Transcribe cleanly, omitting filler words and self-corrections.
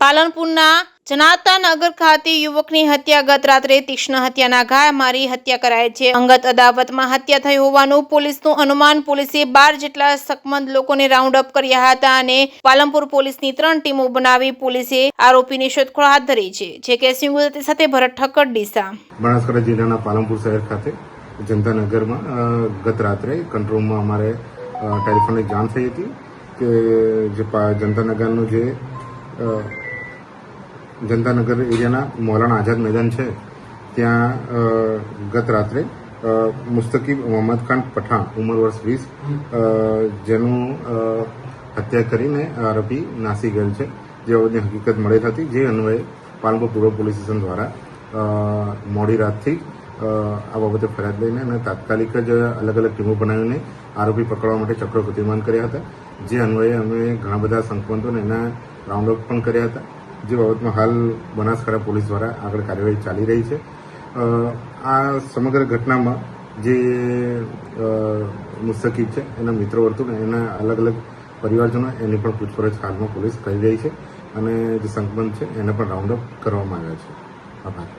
પાલનપુરના જનાતાનગર ખાતે યુવકની હત્યા ગત રાત્રે તીક્ષ્ણ હત્યાના ઘા મારી હત્યા કરાઈ છે. અંગત અદાવતમાં હત્યા થઈ હોવાનું પોલીસનું અનુમાન. પોલીસે 12 જેટલા શકમંદ લોકોને રાઉન્ડ અપ કર્યા હતા અને પાલનપુર પોલીસની 3 ટીમો બનાવી પોલીસે આરોપીની શોધખોળ હાથ ધરી છે. જે કે સિંગુદતી સાથે ભરત ઠક્કર ડીસા. બનાસકાંઠા જિલ્લાના પાલનપુર શહેર ખાતે જનતાનગરમાં ગત રાત્રે કંટ્રોલમાં અમારે ટેલિફોનિક જાણ થઈ હતી કે જે જનતાનગરનું જે જનતાનગર એરિયાના મૌલાના આઝાદ મેદાન છે ત્યાં ગત રાત્રે મુસ્તકીબ મોહમ્મદ ખાન પઠાણ ઉંમર વર્ષ 20 જેનું હત્યા કરીને આરોપી નાસી ગયેલ છે. જે બાબતની હકીકત મળેલ હતી, જે અન્વયે પાલનપુર પૂર્વ પોલીસ સ્ટેશન દ્વારા મોડી રાતથી આ બાબતે ફરિયાદ લઈને અને તાત્કાલિક જ અલગ અલગ ટીમો બનાવીને આરોપી પકડવા માટે ચક્રો ગતિમાન કર્યા હતા. જે અન્વયે અમે ઘણા બધા સંકમંદોને એના રાઉન્ડ અપ પણ કર્યા હતા. જે બાબતમાં હાલ બનાસકાંઠા પોલીસ દ્વારા આગળ કાર્યવાહી ચાલી રહી છે. આ સમગ્ર ઘટનામાં જે મુસ્તકીબ છે એના મિત્ર વર્તુળ એના અલગ અલગ પરિવારજનો એની પણ પૂછપરછ હાલમાં પોલીસ કરી રહી છે અને જે સંકમંદ છે એને પણ રાઉન્ડ અપ કરવામાં આવ્યા છે. આભાર.